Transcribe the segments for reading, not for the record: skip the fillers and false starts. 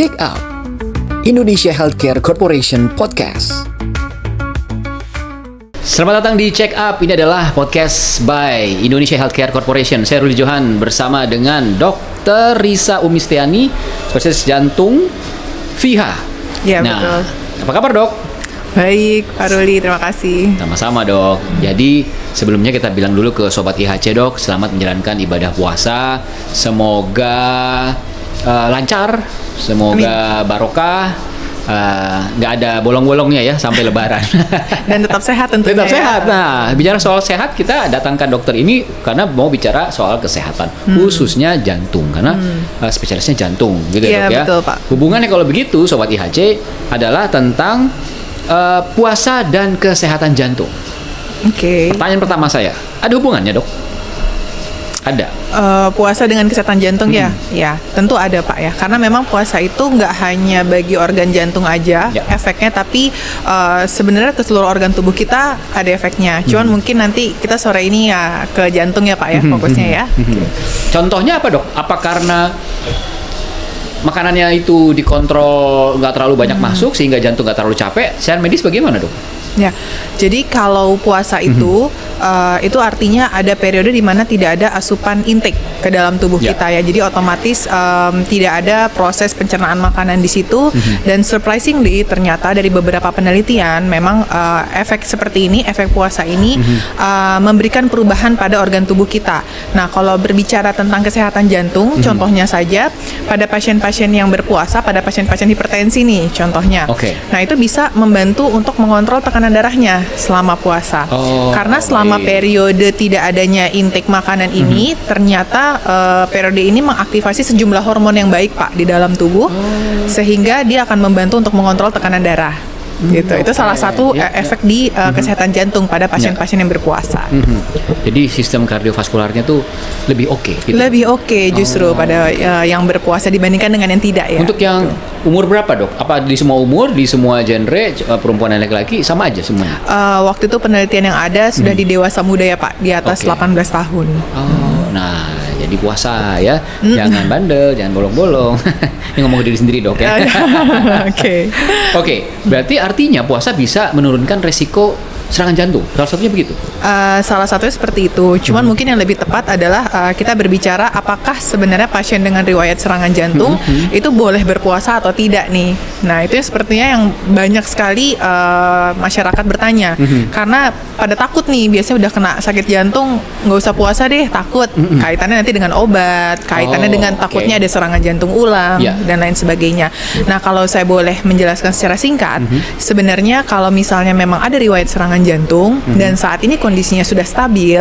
Check Out Indonesia Healthcare Corporation Podcast. Selamat datang di Check Up. Ini adalah podcast by Indonesia Healthcare Corporation. Saya Ruli Johan bersama dengan Dr. Risa Umistiani, spesialis jantung FIHA. Ya, betul. Apa kabar, Dok? Baik, Pak Ruli, terima kasih. Sama-sama, Dok. Jadi sebelumnya kita bilang dulu ke Sobat IHC, Dok, selamat menjalankan ibadah puasa. Semoga lancar, semoga barokah, nggak ada bolong-bolongnya ya sampai Lebaran. Dan tetap sehat tentunya. Tetap sehat. Nah, bicara soal sehat, kita datangkan dokter ini karena mau bicara soal kesehatan, khususnya jantung, karena spesialisnya jantung, gitu ya, Dok ya. Betul, Pak. Hubungannya kalau begitu, Sobat IHC, adalah tentang puasa dan kesehatan jantung. Oke. Pertanyaan pertama saya, ada hubungannya, Dok? Ada. Puasa dengan kesehatan jantung ya? Ya, tentu ada, Pak ya. Karena memang puasa itu nggak hanya bagi organ jantung aja efeknya, tapi sebenarnya ke seluruh organ tubuh kita ada efeknya. Cuman mungkin nanti kita sore ini ya ke jantung ya, Pak ya, fokusnya ya. Contohnya apa, Dok? Apa karena makanannya itu dikontrol, nggak terlalu banyak masuk sehingga jantung nggak terlalu capek? Secara medis bagaimana, Dok? Ya, jadi kalau puasa itu artinya ada periode di mana tidak ada asupan intake ke dalam tubuh kita ya. Jadi otomatis tidak ada proses pencernaan makanan di situ. Dan surprisingly ternyata dari beberapa penelitian memang efek seperti ini, efek puasa ini memberikan perubahan pada organ tubuh kita. Nah, kalau berbicara tentang kesehatan jantung, contohnya saja pada pasien-pasien yang berpuasa, pada pasien-pasien hipertensi nih contohnya. Nah, itu bisa membantu untuk mengontrol tekanan darahnya selama puasa. Karena selama periode tidak adanya intake makanan ini, ternyata periode ini mengaktifasi sejumlah hormon yang baik, Pak, di dalam tubuh, sehingga dia akan membantu untuk mengontrol tekanan darah. Gitu. Itu salah satu efek di kesehatan jantung pada pasien-pasien yang berpuasa. Jadi sistem kardiovaskularnya tuh lebih oke. Gitu. Lebih oke justru pada yang berpuasa dibandingkan dengan yang tidak ya. Untuk yang umur berapa, Dok? Apa di semua umur, di semua genre, perempuan dan laki-laki sama aja semuanya? Waktu itu penelitian yang ada sudah di dewasa muda ya, Pak, di atas 18 tahun. Nah, jadi puasa ya, jangan bandel, jangan bolong-bolong. Ini ngomong ke diri sendiri, Dok ya. Oke, berarti artinya puasa bisa menurunkan resiko serangan jantung. Salah satunya begitu? Salah satunya seperti itu. Cuman mungkin yang lebih tepat adalah kita berbicara apakah sebenarnya pasien dengan riwayat serangan jantung itu boleh berpuasa atau tidak nih. Nah, itu sepertinya yang banyak sekali masyarakat bertanya. Karena pada takut nih, biasanya udah kena sakit jantung, nggak usah puasa deh, takut. Kaitannya nanti dengan obat, kaitannya dengan takutnya ada serangan jantung ulang, dan lain sebagainya. Nah, kalau saya boleh menjelaskan secara singkat, sebenarnya kalau misalnya memang ada riwayat serangan jantung dan saat ini kondisinya sudah stabil,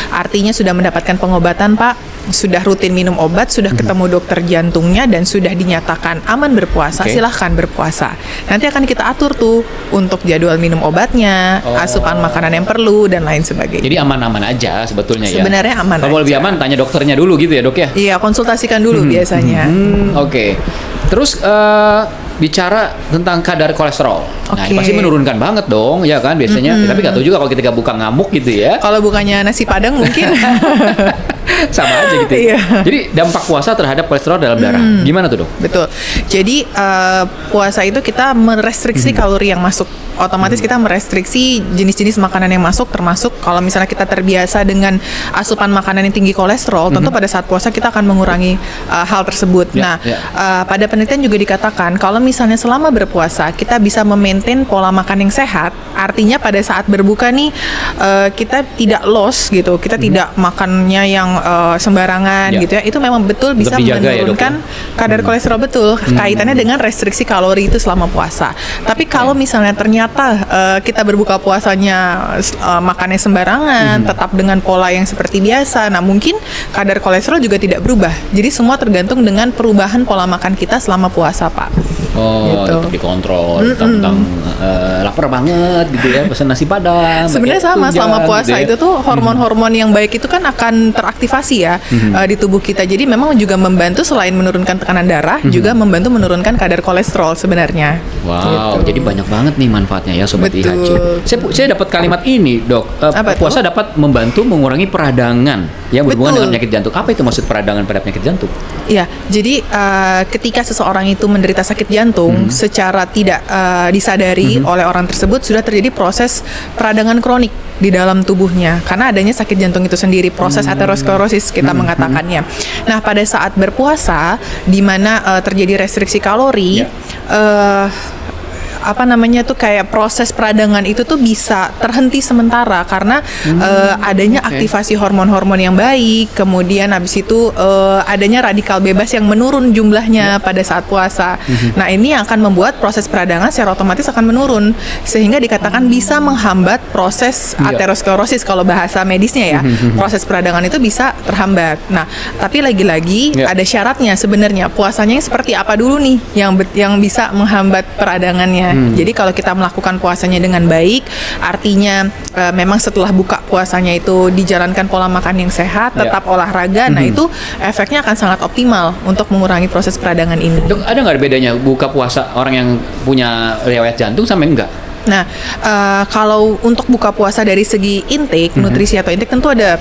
artinya sudah mendapatkan pengobatan, Pak, sudah rutin minum obat, sudah ketemu dokter jantungnya dan sudah dinyatakan aman berpuasa, silahkan berpuasa. Nanti akan kita atur tuh untuk jadwal minum obatnya, asupan makanan yang perlu dan lain sebagainya. Jadi aman-aman aja sebetulnya ya. Sebenarnya aman. Kalau lebih aman tanya dokternya dulu gitu ya, Dok ya. Iya, konsultasikan dulu biasanya. Terus bicara tentang kadar kolesterol. Nah, pasti menurunkan banget dong, ya kan biasanya. Tapi nggak tahu juga kalau kita buka ngamuk gitu ya. Kalau bukannya nasi padang mungkin sama aja gitu. Jadi dampak puasa terhadap kolesterol dalam darah. Gimana tuh, Dok? Betul. Jadi puasa itu kita merestriksi kalori yang masuk. Otomatis kita merestriksi jenis-jenis makanan yang masuk, termasuk kalau misalnya kita terbiasa dengan asupan makanan yang tinggi kolesterol, tentu pada saat puasa kita akan mengurangi hal tersebut. Pada penelitian juga dikatakan kalau misalnya selama berpuasa kita bisa memaintain pola makan yang sehat, artinya pada saat berbuka nih kita tidak loss gitu, kita tidak makannya yang sembarangan gitu ya. Itu memang betul bisa menurunkan kadar kolesterol, betul. Kaitannya dengan restriksi kalori itu selama puasa. Tapi kalau misalnya ternyata kita berbuka puasanya makannya sembarangan, tetap dengan pola yang seperti biasa, nah mungkin kadar kolesterol juga tidak berubah. Jadi semua tergantung dengan perubahan pola makan kita selama puasa, Pak. Tetap dikontrol, tentang lapar banget gitu ya, pesan nasi padang. Sebenarnya sama, selama puasa gitu ya. Itu tuh hormon-hormon yang baik itu kan akan teraktivasi ya di tubuh kita. Jadi memang juga membantu selain menurunkan tekanan darah, juga membantu menurunkan kadar kolesterol sebenarnya. Wow, jadi banyak banget nih manfaat manfaatnya ya Sobat Betul. IHC. Saya dapat kalimat ini Dok, Apa itu? puasa dapat membantu mengurangi peradangan yang berhubungan Betul. dengan penyakit jantung. Apa itu maksud peradangan pada penyakit jantung? Ya, jadi ketika seseorang itu menderita sakit jantung secara tidak disadari oleh orang tersebut sudah terjadi proses peradangan kronik di dalam tubuhnya karena adanya sakit jantung itu sendiri, proses aterosklerosis kita mengatakannya. Nah, pada saat berpuasa di mana terjadi restriksi kalori, apa namanya tuh kayak proses peradangan itu tuh bisa terhenti sementara karena adanya aktivasi hormon-hormon yang baik, kemudian habis itu adanya radikal bebas yang menurun jumlahnya pada saat puasa. Nah, ini yang akan membuat proses peradangan secara otomatis akan menurun sehingga dikatakan bisa menghambat proses aterosklerosis kalau bahasa medisnya ya. Proses peradangan itu bisa terhambat. Nah, tapi lagi-lagi ada syaratnya sebenarnya. Puasanya seperti apa dulu nih yang bisa menghambat peradangannya. Jadi kalau kita melakukan puasanya dengan baik, artinya memang setelah buka puasanya itu dijalankan pola makan yang sehat, tetap olahraga, nah itu efeknya akan sangat optimal untuk mengurangi proses peradangan ini. Dok, ada nggak bedanya buka puasa orang yang punya riwayat jantung sama enggak? Nah, kalau untuk buka puasa dari segi intake, nutrisi atau intake tentu ada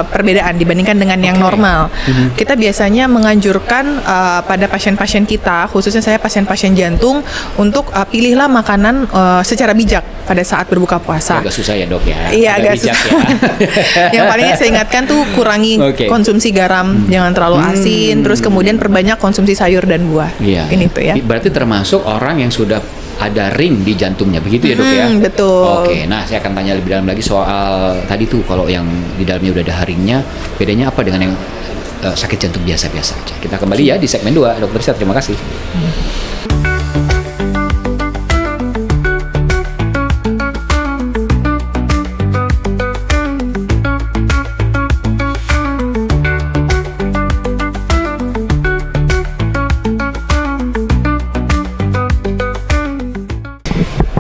perbedaan dibandingkan dengan yang normal. Kita biasanya menganjurkan pada pasien-pasien kita, khususnya saya pasien-pasien jantung, untuk pilihlah makanan secara bijak pada saat berbuka puasa. Agak susah ya Dok ya? Iya, agak bijak susah. ya. Yang paling saya ingatkan tuh kurangi konsumsi garam, jangan terlalu asin, terus kemudian perbanyak konsumsi sayur dan buah. Iya. Ini tuh ya. Berarti termasuk orang yang sudah ada ring di jantungnya, begitu ya Dok ya? Betul. Oke, nah saya akan tanya lebih dalam lagi soal tadi tuh kalau yang di dalamnya udah ada ringnya, bedanya apa dengan yang sakit jantung biasa-biasa aja? Kita kembali ya di segmen 2, Dr. Risa, terima kasih.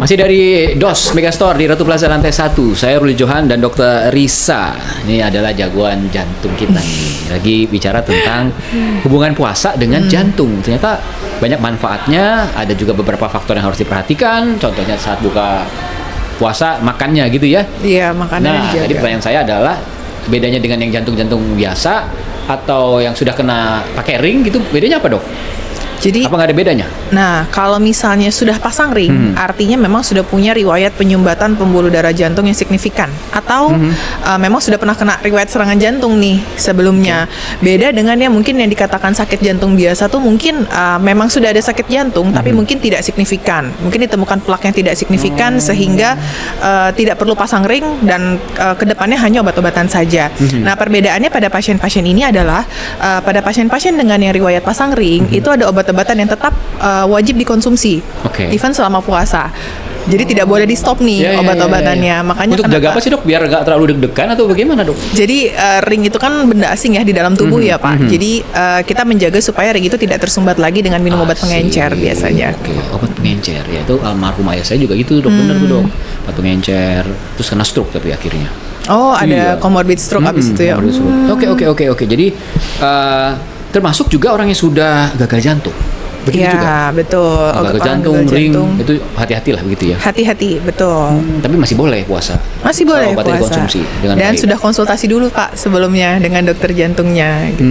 Masih dari DOS Megastore di Ratu Plaza lantai 1. Saya Ruli Johan dan Dr. Risa. Ini adalah jagoan jantung kita nih. Lagi bicara tentang hubungan puasa dengan jantung. Ternyata banyak manfaatnya, ada juga beberapa faktor yang harus diperhatikan. Contohnya saat buka puasa makannya gitu ya. Iya, makannya Nah, dijaga. jadi pertanyaan saya adalah bedanya dengan yang jantung-jantung biasa atau yang sudah kena pakai ring gitu, bedanya apa Dok? Jadi Apa nggak ada bedanya? Nah, kalau misalnya sudah pasang ring, artinya memang sudah punya riwayat penyumbatan pembuluh darah jantung yang signifikan, atau memang sudah pernah kena riwayat serangan jantung nih sebelumnya. Beda dengan yang mungkin yang dikatakan sakit jantung biasa tuh mungkin memang sudah ada sakit jantung, tapi mungkin tidak signifikan. Mungkin ditemukan plak yang tidak signifikan sehingga tidak perlu pasang ring dan kedepannya hanya obat-obatan saja. Nah, perbedaannya pada pasien-pasien ini adalah pada pasien-pasien dengan yang riwayat pasang ring itu ada obat-obatan yang tetap wajib dikonsumsi, even selama puasa. Jadi tidak boleh di stop nih obat-obatannya. Makanya untuk jaga apa sih Dok? Biar nggak terlalu deg-degan atau bagaimana Dok? Jadi ring itu kan benda asing ya di dalam tubuh ya Pak. Jadi kita menjaga supaya ring itu tidak tersumbat lagi dengan minum obat pengencer biasanya. Oke, obat pengencer ya itu almarhum ayah saya juga gitu Dok, benar tuh Dok. Obat pengencer, terus kena stroke tapi akhirnya. Oh, ada comorbid stroke abis itu ya. Oke. Jadi termasuk juga orang yang sudah gagal jantung. Begitu juga. Ya, betul. Gagal jantung, ring, itu hati-hatilah begitu ya. Hati-hati, betul. Tapi masih boleh puasa. Masih boleh obat puasa. dikonsumsi dengan dan baik. sudah konsultasi dulu Pak sebelumnya dengan dokter jantungnya. Gitu.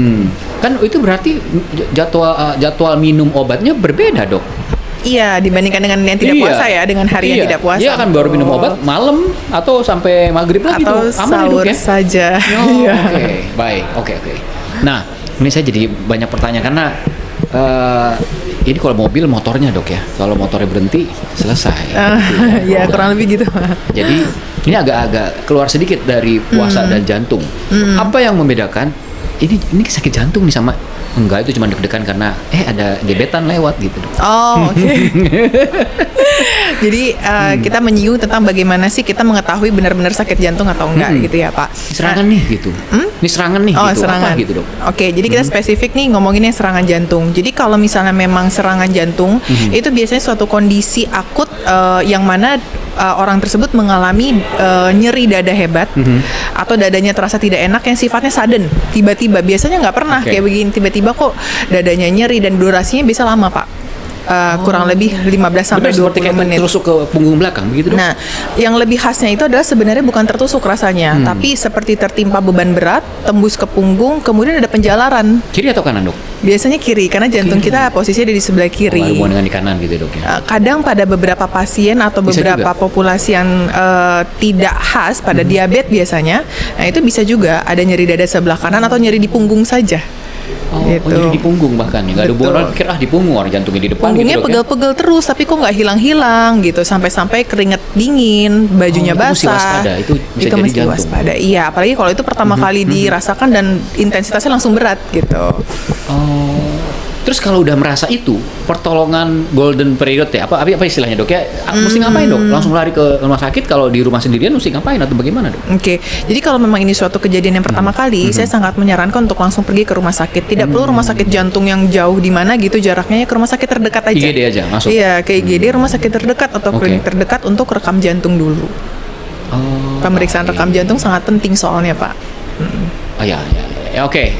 Kan itu berarti jadwal minum obatnya berbeda Dok. Iya, dibandingkan dengan yang tidak puasa ya, dengan hari yang tidak puasa. Iya kan baru minum obat malam atau sampai maghrib lagi atau tuh. Aman sahur ya? saja. Oke, baik. Oke. Nah, ini saya jadi banyak pertanyaan karena ini kalau mobil motornya Dok ya. Kalau motornya berhenti selesai. Ya kurang lebih gitu. Jadi ini agak-agak keluar sedikit dari puasa dan jantung. Apa yang membedakan ini sakit jantung nih sama enggak itu cuma deg-degan karena ada gebetan lewat gitu Dok. Oh, oke. Jadi kita menyinggung tentang bagaimana sih kita mengetahui benar-benar sakit jantung atau enggak gitu ya Pak. Serangan nih gitu. Ini serangan nih gitu. Serangan. Apa gitu Dok? Oke, jadi kita spesifik nih ngomonginnya serangan jantung. Jadi kalau misalnya memang serangan jantung itu biasanya suatu kondisi akut yang mana orang tersebut mengalami nyeri dada hebat atau dadanya terasa tidak enak yang sifatnya sudden, tiba-tiba. Biasanya nggak pernah kayak begini, tiba-tiba kok dadanya nyeri dan durasinya bisa lama Pak. kurang lebih 15 sampai Benar, seperti 20 kayak menit. tertusuk ke punggung belakang begitu dok? Nah, yang lebih khasnya itu adalah sebenarnya bukan tertusuk rasanya, tapi seperti tertimpa beban berat, tembus ke punggung, kemudian ada penjalaran. Kiri atau kanan dok? Biasanya kiri, karena jantung kita posisinya ada di sebelah kiri. Ada hubungan dengan di kanan gitu dok ya? Kadang pada beberapa pasien atau Bisa beberapa juga. populasi yang tidak khas pada diabetes biasanya, nah itu bisa juga ada nyeri dada sebelah kanan atau nyeri di punggung saja. Oh, Gitu. jadi di punggung bahkan ya? Nggak ada hubungan, Betul. orang pikir di punggung, orang jantungnya di depan Punggungnya gitu dok ya? pegel-pegel terus, tapi kok nggak hilang-hilang gitu, sampai-sampai keringet dingin, bajunya itu mesti basah. waspada, itu bisa jadi mesti jantung. waspada. Iya, apalagi kalau itu pertama kali dirasakan dan intensitasnya langsung berat gitu. Oh. Terus kalau udah merasa itu, pertolongan golden period ya, apa istilahnya dok ya? Mesti ngapain dok? Langsung lari ke rumah sakit? Kalau di rumah sendirian mesti ngapain atau bagaimana dok? Oke, jadi kalau memang ini suatu kejadian yang pertama kali, saya sangat menyarankan untuk langsung pergi ke rumah sakit. Tidak perlu rumah sakit jantung yang jauh di mana gitu jaraknya, ya ke rumah sakit terdekat aja. IGD aja masuk? Iya, ke IGD rumah sakit terdekat atau Oke. klinik terdekat untuk rekam jantung dulu. Oh, Pemeriksaan oke. rekam jantung sangat penting soalnya, Pak. Oh ya. Oke.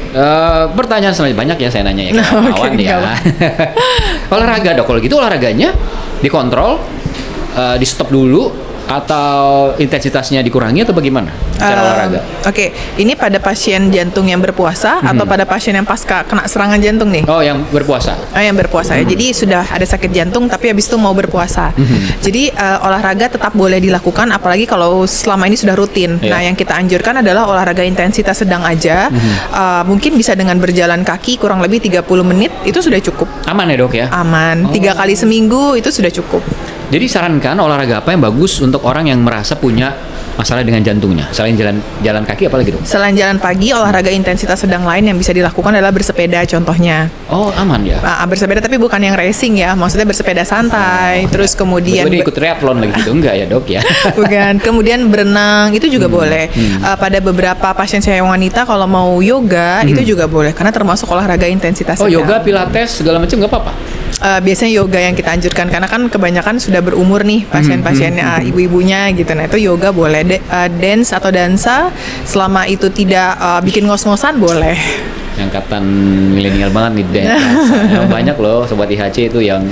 Pertanyaan selanjutnya banyak ya saya nanya ya ke Oke, kawan nggak ya. Olahraga dok, kalau gitu olahraganya dikontrol, di stop dulu atau intensitasnya dikurangi atau bagaimana cara olahraga? Oke, ini pada pasien jantung yang berpuasa atau pada pasien yang pasca kena serangan jantung nih? Oh yang berpuasa. Yang berpuasa ya. Jadi sudah ada sakit jantung tapi habis itu mau berpuasa. Jadi olahraga tetap boleh dilakukan apalagi kalau selama ini sudah rutin. Iya. Nah, yang kita anjurkan adalah olahraga intensitas sedang aja. Mungkin bisa dengan berjalan kaki kurang lebih 30 menit itu sudah cukup. Aman ya dok ya? Aman. 3 kali seminggu itu sudah cukup. Jadi sarankan olahraga apa yang bagus untuk orang yang merasa punya masalah dengan jantungnya? Selain jalan kaki apa lagi dok? Selain jalan pagi, olahraga intensitas sedang lain yang bisa dilakukan adalah bersepeda contohnya. Oh aman ya? Bersepeda tapi bukan yang racing ya, maksudnya bersepeda santai, terus kemudian Betul, dia ikut triathlon lagi gitu enggak ya dok ya? bukan, kemudian berenang itu juga boleh. Pada beberapa pasien saya yang wanita kalau mau yoga itu juga boleh karena termasuk olahraga intensitas Oh sedang. yoga, pilates segala macam nggak apa-apa? Biasanya yoga yang kita anjurkan karena kan kebanyakan sudah berumur nih pasien-pasien ibu-ibunya gitu. Nah itu yoga boleh, dance atau dansa selama itu tidak bikin ngos-ngosan boleh. Angkatan milenial banget nih dance. Banyak loh sobat IHC itu yang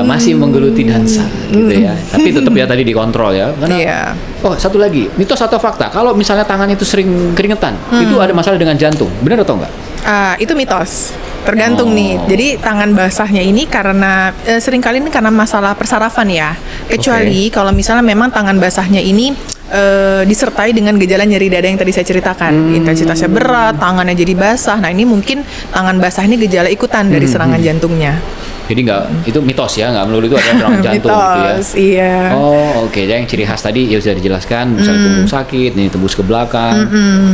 masih menggeluti dansa gitu ya. Tapi tetap ya tadi dikontrol ya. Karena, Iya. Oh satu lagi, mitos atau fakta? Kalau misalnya tangan itu sering keringetan, itu ada masalah dengan jantung, benar atau enggak? Itu mitos. Tergantung Oh. nih. Jadi tangan basahnya ini karena seringkali ini karena masalah persarafan ya. Kecuali kalau misalnya memang tangan basahnya ini disertai dengan gejala nyeri dada yang tadi saya ceritakan. Intensitasnya berat, tangannya jadi basah. Nah, ini mungkin tangan basah ini gejala ikutan dari serangan jantungnya. Jadi nggak, itu mitos ya, nggak melulu itu ada serangan jantung gitu ya. Mitos, iya. Oh oke, yang ciri khas tadi ya sudah dijelaskan, misalnya punggung sakit, ini tembus ke belakang,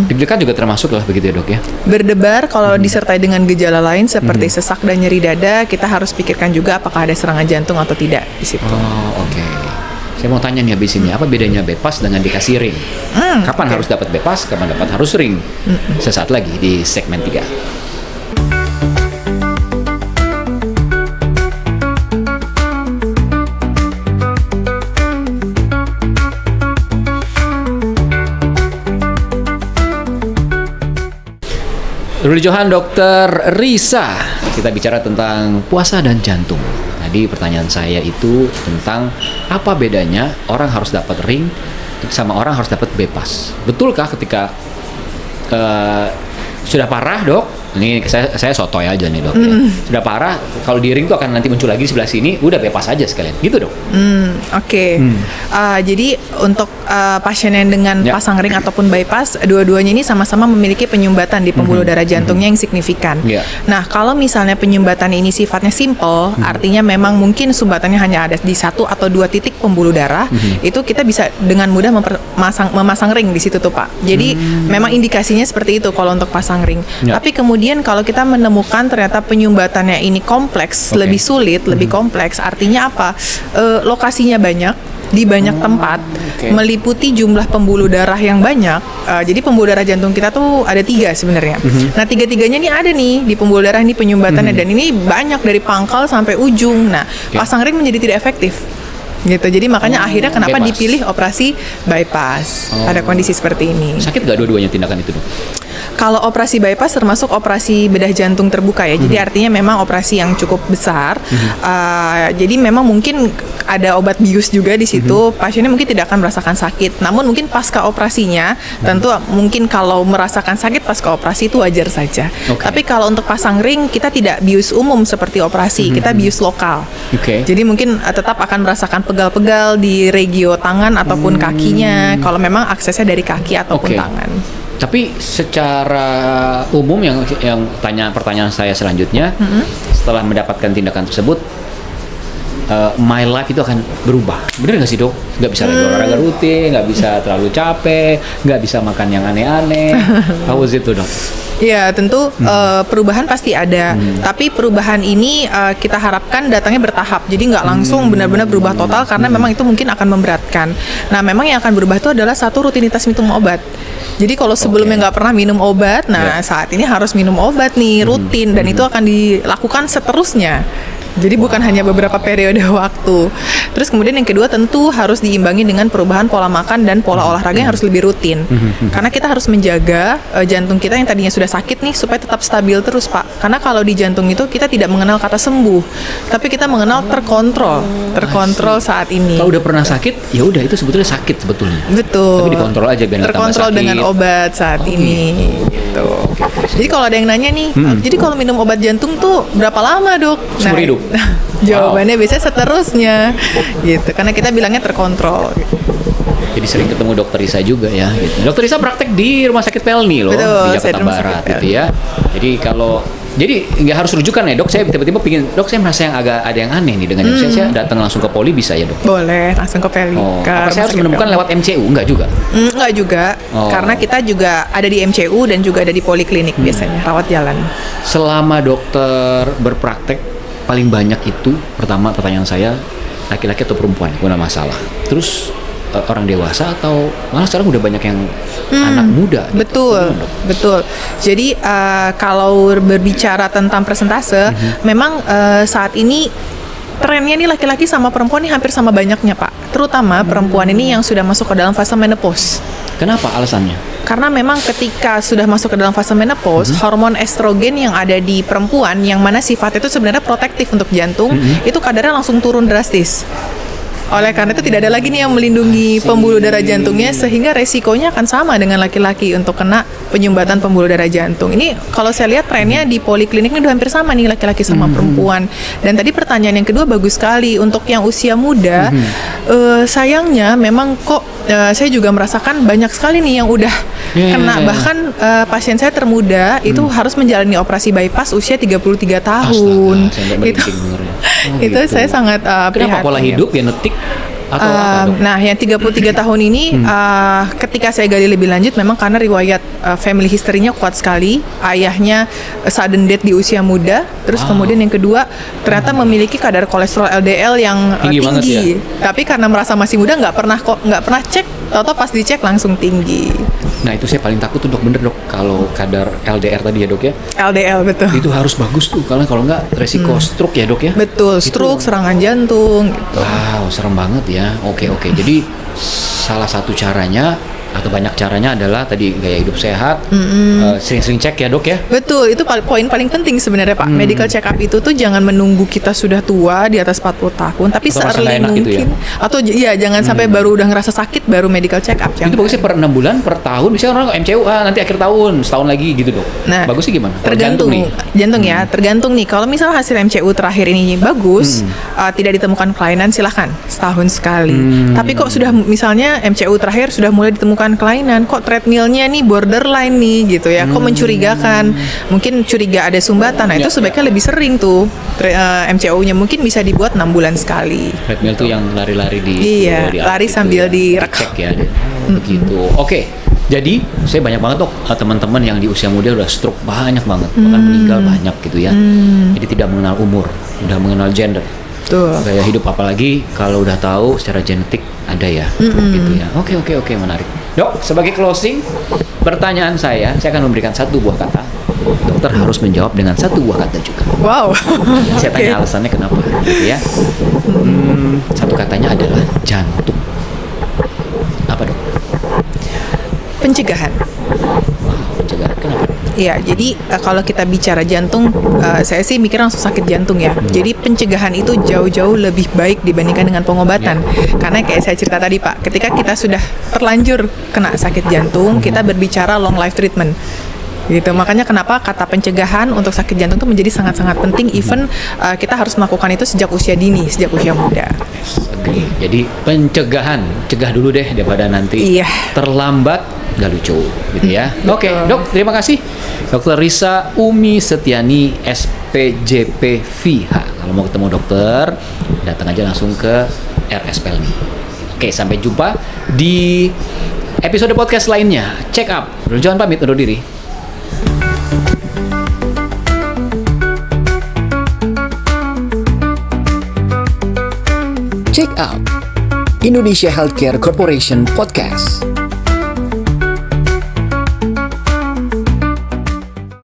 deg-degan juga termasuk lah begitu ya dok ya. Berdebar kalau disertai dengan gejala lain seperti sesak dan nyeri dada, kita harus pikirkan juga apakah ada serangan jantung atau tidak di situ. Oh oke. Saya mau tanya nih habis ini, apa bedanya bypass dengan dikasih ring? Kapan harus dapat bypass, kapan dapat harus ring? Sesaat lagi di segmen 3. Ruli Johan, Dokter Risa. Kita bicara tentang puasa dan jantung. Tadi pertanyaan saya itu tentang apa bedanya orang harus dapat ring sama orang harus dapat bypass. Betulkah ketika sudah parah dok? Ini saya sotoy aja nih dok. Ya. Sudah parah, kalau di ring itu akan nanti muncul lagi di sebelah sini, udah bypass aja sekalian, gitu dok? Oke. Jadi untuk pasien yang dengan pasang ring ataupun bypass, dua-duanya ini sama-sama memiliki penyumbatan di pembuluh darah jantungnya yang signifikan. Yeah. Nah, kalau misalnya penyumbatan ini sifatnya simple, artinya memang mungkin sumbatannya hanya ada di 1 atau 2 titik pembuluh darah, itu kita bisa dengan mudah memasang ring di situ tuh Pak. Jadi memang indikasinya seperti itu kalau untuk pasang ring. Yeah. Tapi kemudian kalau kita menemukan ternyata penyumbatannya ini kompleks, lebih sulit, lebih kompleks, artinya apa? Lokasinya banyak, di banyak tempat, meliputi jumlah pembuluh darah yang banyak. Jadi pembuluh darah jantung kita tuh ada 3 sebenarnya. Nah, 3-tiganya ini ada nih di pembuluh darah ini penyumbatannya, dan ini banyak dari pangkal sampai ujung. Nah, pasang ring menjadi tidak efektif. gitu. Jadi makanya akhirnya kenapa bypass. dipilih operasi bypass pada kondisi seperti ini. Sakit nggak dua-duanya tindakan itu, Dok? Kalau operasi bypass termasuk operasi bedah jantung terbuka ya. Jadi artinya memang operasi yang cukup besar. Jadi memang mungkin ada obat bius juga di situ. Pasiennya mungkin tidak akan merasakan sakit. Namun mungkin pasca operasinya tentu mungkin kalau merasakan sakit pasca operasi itu wajar saja. Tapi kalau untuk pasang ring kita tidak bius umum seperti operasi, kita bius lokal. Jadi mungkin tetap akan merasakan pegal-pegal di regio tangan ataupun kakinya. Kalau memang aksesnya dari kaki ataupun tangan. Tapi secara umum yang pertanyaan saya selanjutnya, setelah mendapatkan tindakan tersebut, my life itu akan berubah. Bener nggak sih, Dok? Nggak bisa lagi olahraga rutin, nggak bisa terlalu capek, nggak bisa makan yang aneh-aneh. How was it tuh, Dok? Ya tentu perubahan pasti ada, tapi perubahan ini kita harapkan datangnya bertahap, jadi nggak langsung benar-benar berubah total karena memang itu mungkin akan memberatkan. Nah memang yang akan berubah itu adalah satu rutinitas minum obat. Jadi kalau sebelumnya nggak pernah minum obat, nah saat ini harus minum obat nih rutin dan itu akan dilakukan seterusnya. Jadi bukan hanya beberapa periode waktu. Terus kemudian yang kedua tentu harus diimbangi dengan perubahan pola makan dan pola olahraga yang harus lebih rutin. Karena kita harus menjaga jantung kita yang tadinya sudah sakit nih supaya tetap stabil terus, Pak. Karena kalau di jantung itu kita tidak mengenal kata sembuh, tapi kita mengenal terkontrol saat ini. Kalau udah pernah sakit, ya udah itu sebetulnya sakit sebetulnya. Betul. Tapi dikontrol aja biar nggak tambah terkontrol sakit. dengan obat saat ini gitu. Jadi kalau ada yang nanya nih, jadi kalau minum obat jantung tuh berapa lama, Dok? Seumur hidup. Jawabannya biasanya seterusnya gitu, karena kita bilangnya terkontrol. Jadi sering ketemu Dokter Risa juga ya. Gitu. Dokter Risa praktek di Rumah Sakit Pelni loh, Betul, di Jakarta Barat gitu ya. Jadi nggak harus rujukan ya, Dok. Saya tiba-tiba pingin, Dok, saya merasa yang agak ada yang aneh nih dengan saya datang langsung ke Poli bisa ya, Dok? Boleh, langsung ke Pelni. Apa saya harus menemukan lewat MCU? Enggak juga? Enggak juga, karena kita juga ada di MCU dan juga ada di poliklinik biasanya, rawat jalan. Selama dokter berpraktek, paling banyak itu, pertama pertanyaan saya, laki-laki atau perempuan? Guna masalah. Terus orang dewasa atau malah sekarang udah banyak yang anak muda? Betul. Jadi kalau berbicara tentang persentase, memang saat ini trennya nih laki-laki sama perempuan ini hampir sama banyaknya, Pak. Terutama perempuan ini yang sudah masuk ke dalam fase menopause. Kenapa alasannya? Karena memang ketika sudah masuk ke dalam fase menopause, hormon estrogen yang ada di perempuan yang mana sifatnya itu sebenarnya protektif untuk jantung, itu kadarnya langsung turun drastis. Oleh karena itu tidak ada lagi nih yang melindungi pembuluh darah jantungnya, sehingga resikonya akan sama dengan laki-laki untuk kena penyumbatan pembuluh darah jantung. Ini kalau saya lihat trennya di poliklinik ini udah hampir sama nih laki-laki sama perempuan. Dan tadi pertanyaan yang kedua bagus sekali untuk yang usia muda. Sayangnya memang kok saya juga merasakan banyak sekali nih yang udah kena. Bahkan pasien saya termuda itu harus menjalani operasi bypass usia 33 tahun. Itu saya sangat Kenapa pola hidup genetik atau apa, Dok? Nah, yang 33 tahun ini ketika saya gali lebih lanjut memang karena riwayat family history-nya kuat sekali. Ayahnya sudden death di usia muda, terus kemudian yang kedua ternyata memiliki kadar kolesterol LDL yang tinggi. Ya? Tapi karena merasa masih muda nggak pernah cek, tahu-tahu pas dicek langsung tinggi. Nah itu saya paling takut tuh, Dok, bener, Dok, kalau kadar LDR tadi ya, Dok ya. LDL betul. Itu harus bagus tuh, karena kalau nggak resiko stroke ya, Dok ya. Betul, stroke, serangan jantung gitu. Wow, serem banget ya. Oke. Jadi salah satu caranya atau banyak caranya adalah tadi gaya hidup sehat, sering-sering cek ya, Dok ya. Betul, itu poin paling penting sebenarnya, Pak. Medical check up itu tuh jangan menunggu kita sudah tua di atas 40 tahun, tapi se-early mungkin gitu ya? Atau jangan sampai baru udah ngerasa sakit baru medical check up. Itu bagusnya per 6 bulan, per tahun. Misalnya orang MCU nanti akhir tahun, setahun lagi gitu, Dok. Nah, bagusnya gimana? Tergantung ya, tergantung nih. Kalau misalnya hasil MCU terakhir ini bagus, tidak ditemukan kelainan, silahkan setahun sekali. Tapi kok sudah misalnya MCU terakhir sudah mulai ditemukan kelainan, kok treadmillnya nih borderline nih gitu ya, kok mencurigakan, mungkin curiga ada sumbatan. Nah itu sebaiknya lebih sering tuh MCU-nya mungkin bisa dibuat 6 bulan sekali. Treadmill tuh yang lari-lari lari sambil direkam ya. Begitu. Oke. Jadi saya banyak banget, Dok, teman-teman yang di usia muda udah stroke banyak banget, bahkan meninggal banyak gitu ya. Jadi tidak mengenal umur, udah mengenal gender. Gaya hidup apalagi kalau udah tahu secara genetik ada ya, gitu ya. Oke, menarik. Dok, sebagai closing, pertanyaan saya akan memberikan satu buah kata. Dokter harus menjawab dengan satu buah kata juga. Wow. Saya tanya alasannya kenapa, gitu ya. Satu katanya adalah jantung. Apa dok? Pencegahan. Pencegahan, kenapa? Iya, jadi kalau kita bicara jantung, saya sih mikir langsung sakit jantung ya. Jadi pencegahan itu jauh-jauh lebih baik dibandingkan dengan pengobatan. Karena kayak saya cerita tadi Pak, ketika kita sudah terlanjur kena sakit jantung, kita berbicara long life treatment. Gitu. Makanya kenapa kata pencegahan untuk sakit jantung itu menjadi sangat-sangat penting. Even kita harus melakukan itu sejak usia dini, sejak usia muda. Agree. Jadi pencegahan, cegah dulu deh daripada nanti terlambat nggak lucu, gitu ya. Oke, dok, terima kasih. Dr. Risa Umi Setiani, SPJP FIH. Kalau mau ketemu dokter, datang aja langsung ke RS Pelni. Oke, sampai jumpa di episode podcast lainnya. Check up. Jangan pamit undur diri. Check Out Indonesia Healthcare Corporation Podcast.